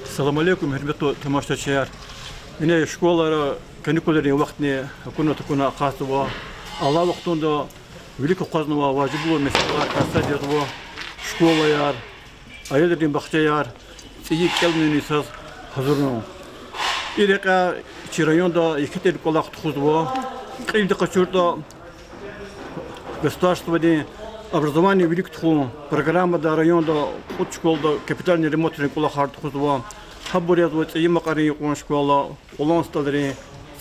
Assalamu alaikum, hürmetli temaşaçılar. Yine şkolalara kanikulerin vaktine kuna qasıva. Allah vaktında velik qazınva vacib olur mesela kasadır bu şkolalar ayırdım bakçayar iyi kelmeni söz hazırno. İreka çirayonda ikitel kolak tuğuzva. Qildi qaçurda государство образование велик тху программа да районда ход школда капитальный ремонт рекула хард худва хабурят вот и макари кон школа улан стадри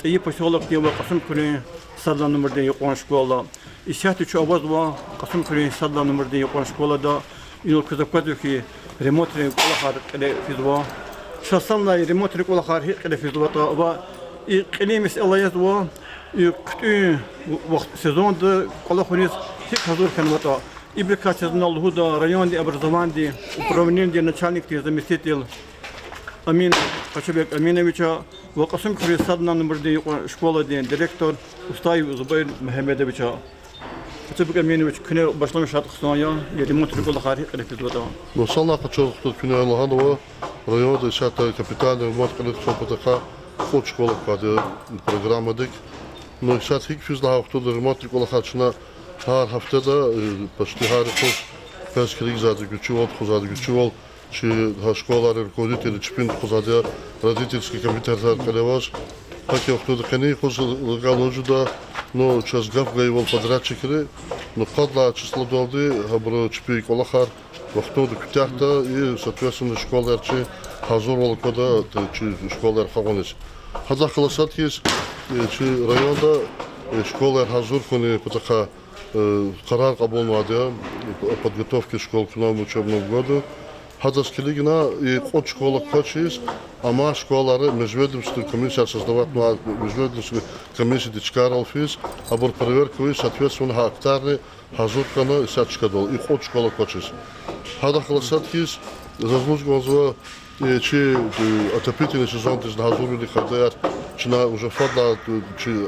и поселок не касым кури садла номер 1 кон школа и сяти чу обозва касым кури садла номер 1 кон школа да и казакадухи ремонт рекула хард кале физва шасална ремонт рекула хард кале физва та и климис الله язва и вакт сезонда кола хунис хик hazır kanvata İbrikatçı'nın olduğu da rayon образования управление начальник заместитель Амин Качабек Аминовича ve Kasım Kırı Sadna numarada şkola diyen direktör Ustay Zubayr Mehmedovича Kachabek Aminoviç küne başlamış artık sonra remont rikola hari kılıfız vada. Nosalna kaçırdık küne Allah'ın o rayonda şartları kapital remont kılıfız sopataka ход школа kadı programladık. No şart hiç fazla hafta remont rikola harçına her haftada почти her hoş перских зады гучевол хозады гучевол чи школалар руководители чпин хозады родительский комитет калеваш так я кто кани хоз галожуда но час гавгаевол подрядчикри но кадла число долды хабро чпи колахар вахтоду кутяхта и соответственно школаларчи hazır кода чи школалар хагонес хаза классат есть чи районда школалар hazır кони потака Карар кабулнады подготовки школ к новому учебному году. Хадскилигина и от школа качис, ама школары межведомственная комиссия создавать межведомственную комиссию дичкарал физ, а бор проверку и соответственно хактарны хазуркана и сачкадол и от школа качис. Хада классат хиз заслуживал чи отопительный сезон из хазурили хадаяр, чина уже фадла чи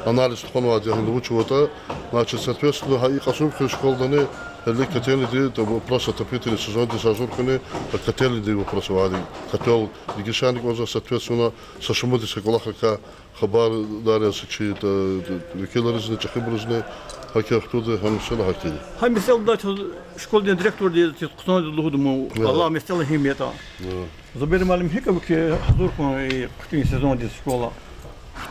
анализ тхонва диагностировать, значит, соответственно, и касум школданы, или котельный ди, вопрос отопительный сезон ди зазурканы, котельный ди вопрос вади, котел дигишаник воза, соответственно, со шумоди се колахака хабар даря се чи викиларизне, чахибризне, хаки ахтуды, хамисела хаки. Хамисел да школьный директор ди кусной лугудуму, Allah mesela himyeta. Забери малим хикавки хазурку и кутин сезон ди школа.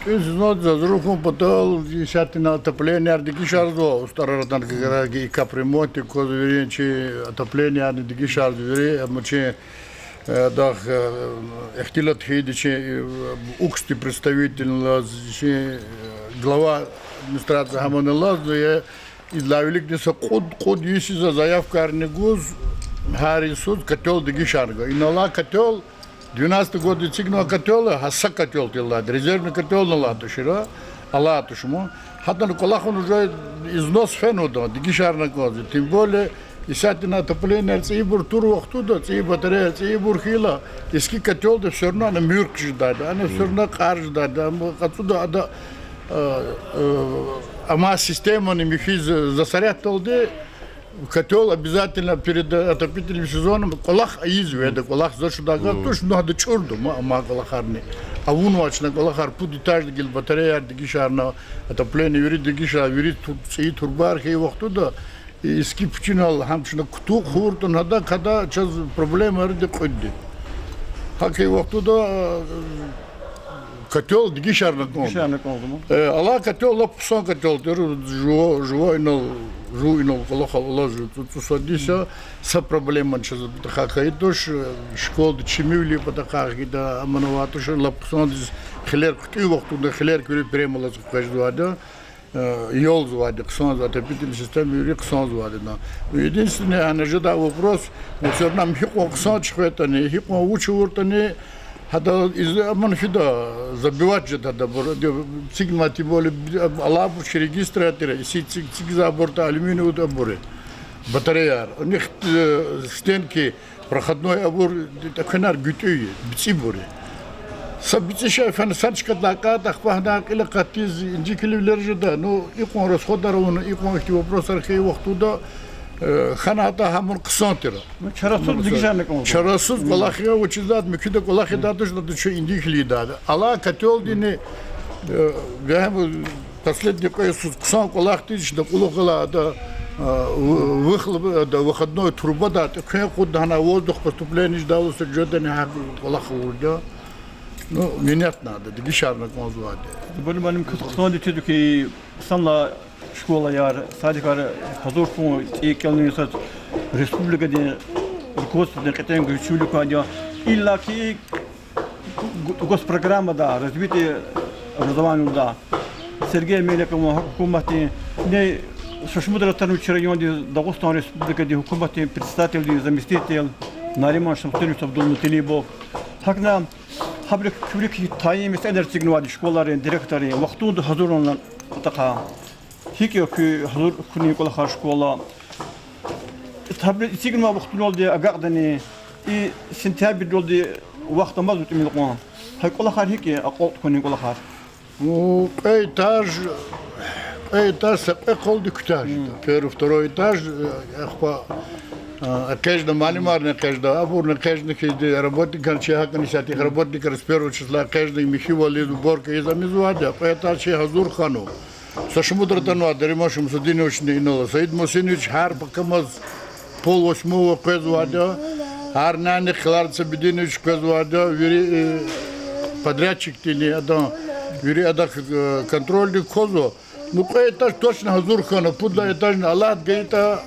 Знот за другом потол десятый на отопление ардики шардо стараратан и капремонт и козверенчи отопление ардики шардо мочи дах эхтилат хидичи уксти представитель глава администрации Хаманаллах и для великнеса код есть за заявка арнегуз хари суд котел дики шарго и нала котел 12 год цигнуа котела, хасса котел тилад, резервный котел налату шира, алату шмо. Хатан колахон уже износ фенуда, дигишарна кози. Тем более, если на отопление цибур туру оттуда, цибур батарея, цибур хила, иски котел да все равно на мюрк ждать, а не все равно кар ждать, отсюда ада ама система не михиз засорят толде. Котел обязательно перед отопительным сезоном колах изведа, колах зашудага, точно надо чурду, ма колахарни. А вунвачна колахар пудитаж дигил батарея дигишарна отопление юрид дигишар юрид сей турбар хей вахтуда и скипчинал хамшна кту хуртун хада када час проблема рди кодди. Хакей вахтуда котел дигишарна кон. Ала котел лапсон котел живой Жуйнул колохал тут садися са проблема че така идош школ чимюли потака гида аманавато ше лапсон хлер кти вахту да хлер кюри премала каждуада йол звада ксон за тепитель систем юри ксон звада на единственное она же да вопрос все нам хико ксон чхвета не хико учурта не Hada izlemen fida zabivać da sigma ti bole ala bu registratere sig заборта алюминиевый обор батарея у них стенки проходной обор такнар гютюй бицибори sabiti şefan sarçka daka takpahna ile katiz inci kilivler jeda no ikon rasходар onu ikon ihti вопрос архей вахтуда خاناتا همون قسانتره Çarasız dikişerlik oldu. Çarasız kolakya uçuzat müküde kolakya da şu indikli da. Allah katol dini gam последний кое-что ксан колахты işte kulakla da выхлоп да выходной труба да как куда на воздух поступление да у сюда не колах урда. Ну менять надо, дикişerlik mevzuadı. Böyle benim kısa dedi ki sanla şkola yar sadece hazır fon ilk yılında Respublika'da rukovodством категории güçlülük var. İlla ki госпрограммада развития образования да. Сергей Меляков хукуматы не Шашмудратанович районе Дагестан Республикады хукуматы представитель заместитель Нариман Шамсунович Абдулмуталибов. Hakna habrik kübrik tayin meseleler çıkınvadı şkolların direktörü vaktunda hazır olan taka hiç yok hazır kuni kola karşı şkola tabi çıkınma vaktunda oldu agardani sentabir oldu vaktamaz bitimil qan hay kola karşı hiç aqot kuni kola karşı Ну, этаж колды кутаж. Первый, второй этаж, каждый малимарный, каждый абурный, каждый работник, человек, работник с первого числа, каждый михива лез уборка и замизуадя, поэтому че Газур хану. Сашмудра тану, Даримашем Садинович не инула. Саид Мусинович хар покамаз 7:30 квезуадя, хар нане Хларца Бединович квезуадя, вери подрядчик тени, вери адак контрольный козу. Ну, этаж точно Газур хана, пудла этаж на Аллах гейта.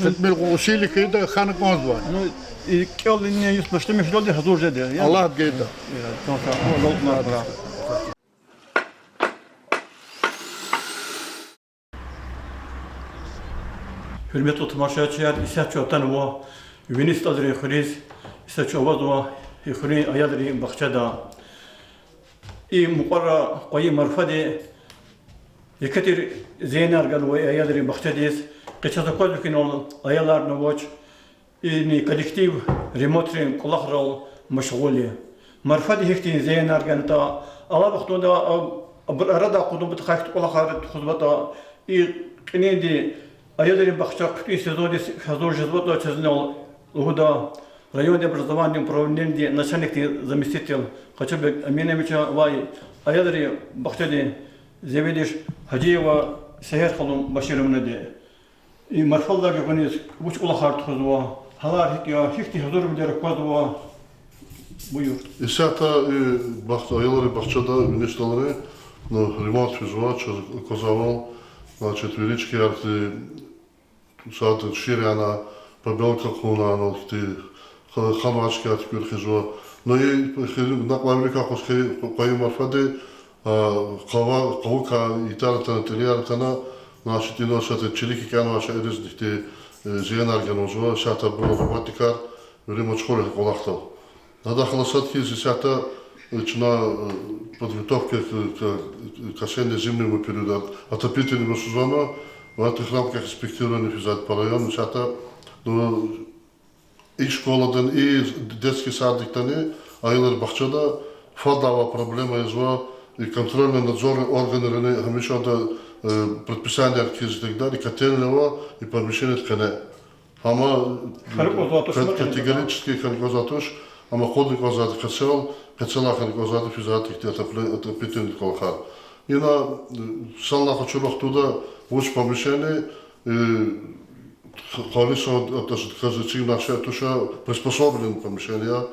Сетмел усили кайда хана конзва. Ну ilk yıl yine yüz başlamış oldu hazır dedi. Allah geyta. Hürmetli tamaşaçılar, İsa çoğtan o Yunanistan'da xuriz, İsa çoğvad o xuri ayadri bahçada. Muqarra qoyi marfadi yekatir zeynar gal o ayadri bahçadayız. Geçen koyduk ki ol ayalar novoç. İni kolektiv remotre kolakral meşguli. Marfadi hektin zeynar ganta. Allah vaxtunda arada qudum btxakt kolakar xuzbata. İnedi ayadri bahçak bütün sezonu hazır jazbata çeznol. Лугуда районное образование управления начальник заместитель Хачабек Аминовича Вай Аядри Бахтади Заведиш Хаджиева Сахер Халум Башировнади и Марфалда Габанис Уч Улахарт Хузва Халар Хикя Хикти Хазурм Дераквазва Буюр. İsata ayları bahçede ministerleri ремонт физуа Козавол значит велички арти саат ширяна побелка кунано ти ханвачки атпюр хизуа но и наклаврика хосхи кои марфаде кавука итарата телиартана значит иносате чилики канваша эрездихти зиенарганозва сата броботикар ремонт школы колахтал надо халасатки сата на подготовке к осенне-зимнему периоду отопительного сезона в этих рамках инспектирования физат по району сата и школадан и детский садиктан айылар бахчада фадава проблема изва и контрольно-надзорные органы хамиша да предписания архизитегда и котельного и помещение ткане ама категорически харикозатуш ама ходник вазат кацелахан гозады физатик отопительный колхар. И на саллаха чурах туда уж помещение колесо казачи наша туша приспособлено помещение.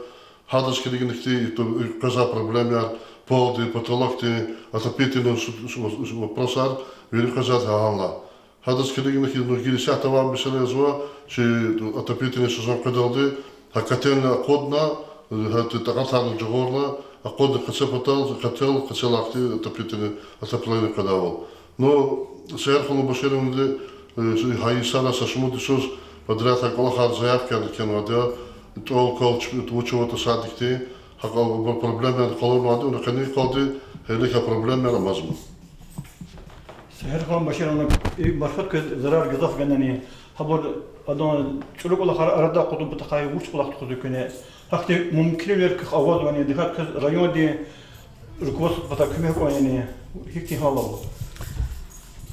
Хадас киригнихти каза проблемя поводы потолокти отопительный вопросар вели казат ханла. Хадас киригнихти но гирисята вам бисале зва че отопительный сезон кадалды а котельная кодна هذا تقطع على الجغورنا أقود كسبتال كسلعتي تبيتني أتبلين كداول но سيرخلو بشير من هاي سنة سشمود يسوس بدرات كل خار заявки كانوا ده تول كل توچو تصادقتي حقا проблемы قالوا ما ده كاني قادي هلك проблемы على مزمن سيرخلو بشير أنا مرفق زرار جزاف جنني حبور أدون شلو كل خار أردا قدوم بتخاي وش كل خط خذ كنا حتى ممكن يركخ أواز يعني دخل ريون دي ركوز بتاعكم يعني هيك حاله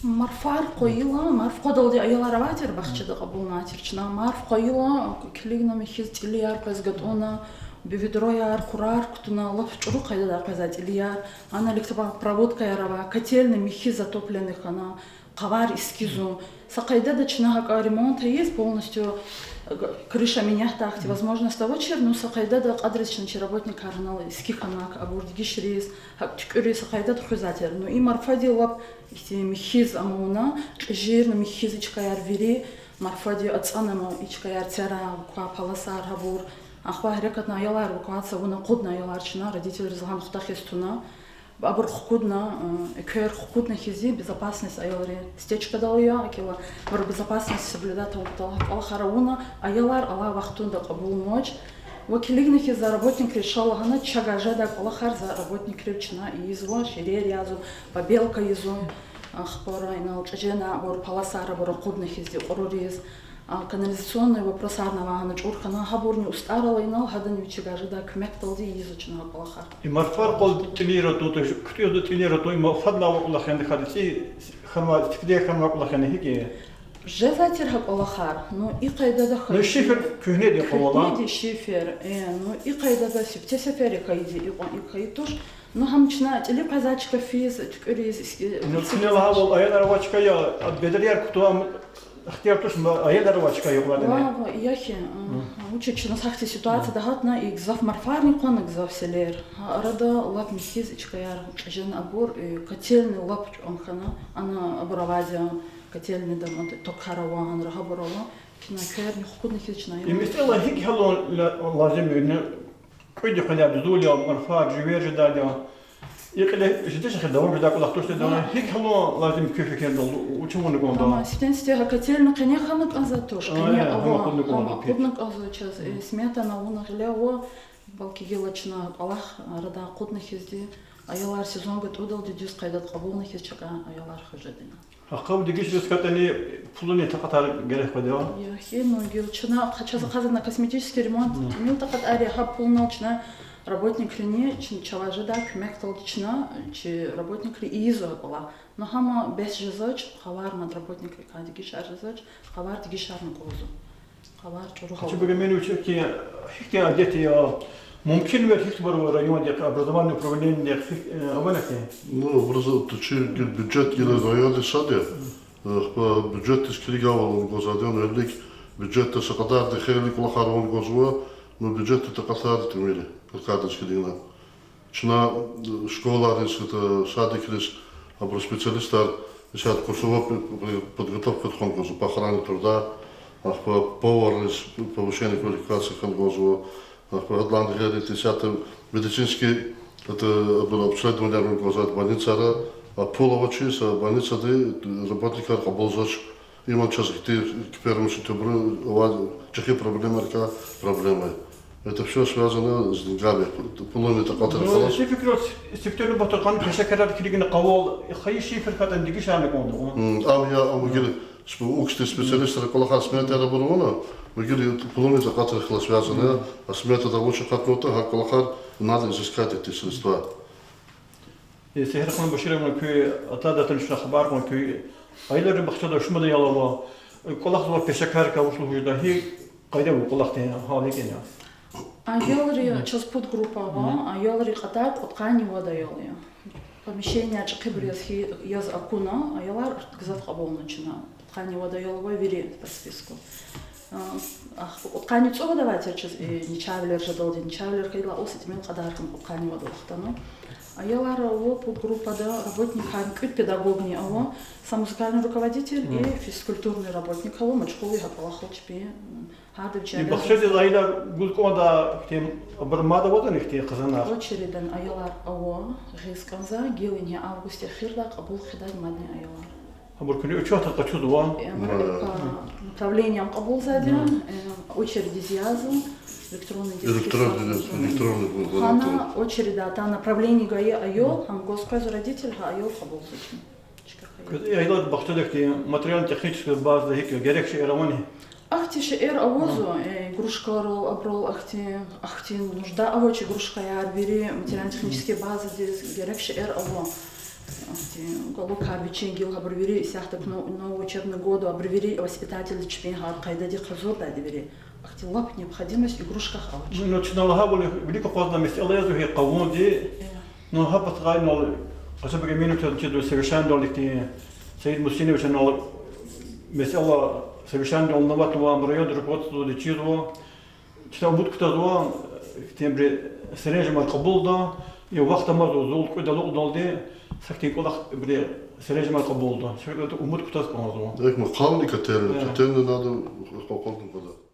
Марфар коила, марф кодалди аяла раватер бахчада кабул натерчна. Марф коила клигна михиз тилияр казгатона бивидрояр курар ктуна лаф чуру кайда да казать ильяр. Она электропроводка ярава, котельный михиз затопленных она, кавар эскизу. Сакайда да чинага ремонт есть полностью. Крыша меня тахти, возможность того черну сакайда да адресный работник арнал скиханак абурдигиш рейс хактюрис сакайда тухизатер. Ну и марфади лап михиз амуна жирно михиз ичкаяр вери марфади ацанама ичкаяр тера ка паласар хабур ахва хрекатна ялар вукаца вуна кудна яларчина родители разган хтахистуна Абр худна, экер худна хизи, безопасность айолри. Стечка дал я, акила, вор безопасность соблюдать алхарауна, айолар, ала вахтунда кабул ночь. Вакилигна хиза работник решал, гана чагажада алхар за работник речна и изво, шире рязу, побелка изо, ахпора, инал чажена, вор паласара, вор худна хизи, оруриз. Канализационный вопрос арнава на чурхана хабурни устарала инал хадан вичигажи да кмекталди изучена балахар. И марфар кол тилира тут кто до тилира то им фадла вакулах янд хадси хама тикде хама вакулах янд хики. Жезатир хак балахар. Ну и кайда да хай. Ну шифер кухне де хавала. Не шифер. Ну и кайда да сипте сефери кайди и кайдуш. Ну хамчна или казачка физ тикриз. Ну тинела хавал аядар вачка я бедрияр кто اختيار توش ما هي درواشكا يقولون وا яхи учить на сахте ситуация дагатна и гзав марфарни кон гзав селер арада лап михиз ичкаяр жен абур котельный лап онхана она абуравадя котельный да токхараван рахабурова кинакер не худный хична и мистела хик халон лазим إنه كل خليا بزوليا مرفاق جوير جداليا يقول جديش خدوم جدا كل أختوش تدوم هيك هلو لازم كيف كندل وشو نقول ده. Ситуация котельная, конечно, ханак азатош, конечно, худнак азачас. Смета на лунах лево, балки гелачна, Аллах рада худных изди, аялар сезон год удал дидюс кайдат кабулных изчака аялар хажадина. أقام دقيش بس كتني فلوني تقطع جرح بديوا. يا أخي إنه гелчна, хотя заказано косметический ремонт, мил такат ари хаб полночна. Работник линии, чава жада, кмекталдична, чи работник ли изо была. Но хама без жезоч, хавар над работник ли кадигишар жезоч, хавар дигишар на козу. Хавар чуру. Хочу бы говорить, что хикти одеты я ممكن وقت يكبر رأيون ديك образование управление ديك أولك. Ну, образование, чи бюджет или районы саде. Бюджет искригавал он гозаден, элик бюджет сакадар дехели кулахарон гозва, но бюджет это касар тимили. Кадочка дина. Чина школа риск садик риск, або специалистар сейчас курсовая подготовка к конкурсу по охране труда, по повар риск повышение квалификации конкурсу, по Атланте говорит, сейчас медицинский это было обследование конкурса больница, а половочи с больница де работника оболзач имам час где к первому сентябрю чехи проблемы. Это все связано с деньгами. Половина такая ну, شيء فكرة استفتاء البطاقة كشكلات كلينا قوال خي شيء في الخط عندك إيش عندك عنده؟ أم قال أوكستي سبيشاليست كل خاص سمعت أنا برونا وقال половина такая خلاص связана а سمعت это лучше как нота كل خاص надо изыскать эти средства. سهر خان بشير من كي أتادة الأخبار من كي أيضا بخشوا شو مدى يلا كل خاص بشكل كوصل وجوده هي قيدة وكل خاص هذه كنا. Айолри час подгруппова, айолри хатат откани вода йолия. Помещение чакибрезхи яз акуна, айолар гзав хабол начина. Откани вода йолова вери по списку. Откани цова давайте час не чавлер жадолди, не чавлер кайла осить мил хадаркам откани вода лахтану. Айолар ово подгруппа да работник ханкит педагогни ово, сам музыкальный руководитель и физкультурный работник ово, мачковый хапалахал чпи. بخشوا العائلة قلكوا هذا كتير برمادا وطن كتير خزانة. Очереден айолар ово, гисканза, гилинья августе хирда кабул хидай мадни айолар. أبور كني أشوف تقصد وان. Управлением кабул заден, очереди зиазу, электронный Хана очереда, та направление гаи айол, хам госпразу родитель га айол кабул заден. Я иду бахту декти материально-техническую базу هيك جريك شيء رواني. Ахти шеэр авозу, игрушка рол, аброл, ахти нужда авочи игрушка я бери материально-технические базы здесь герек шеэр аво. Голука биченгил хабрвери сяхтак нового учебного года абрвери воспитатель чпинга кайдади хазор дадивери. Ахтилап необходимость игрушка хавч. Ну, начинала были велико поздно месте, але я зухи кавунди, но хапат райнол, особенно минуту тиду совершенно ликти, Саид Мусиневич нол месела совершенно новатого района руководства дичизо, читал будку тазо, тембре срежем маркабулда, и вахта мазу зул куда лугдалди, сахти колах бре срежем маркабулда. Шекла умут кутас комазо. Ik moet gauw niet kateren. Kateren, dat hadden we gewoon konden.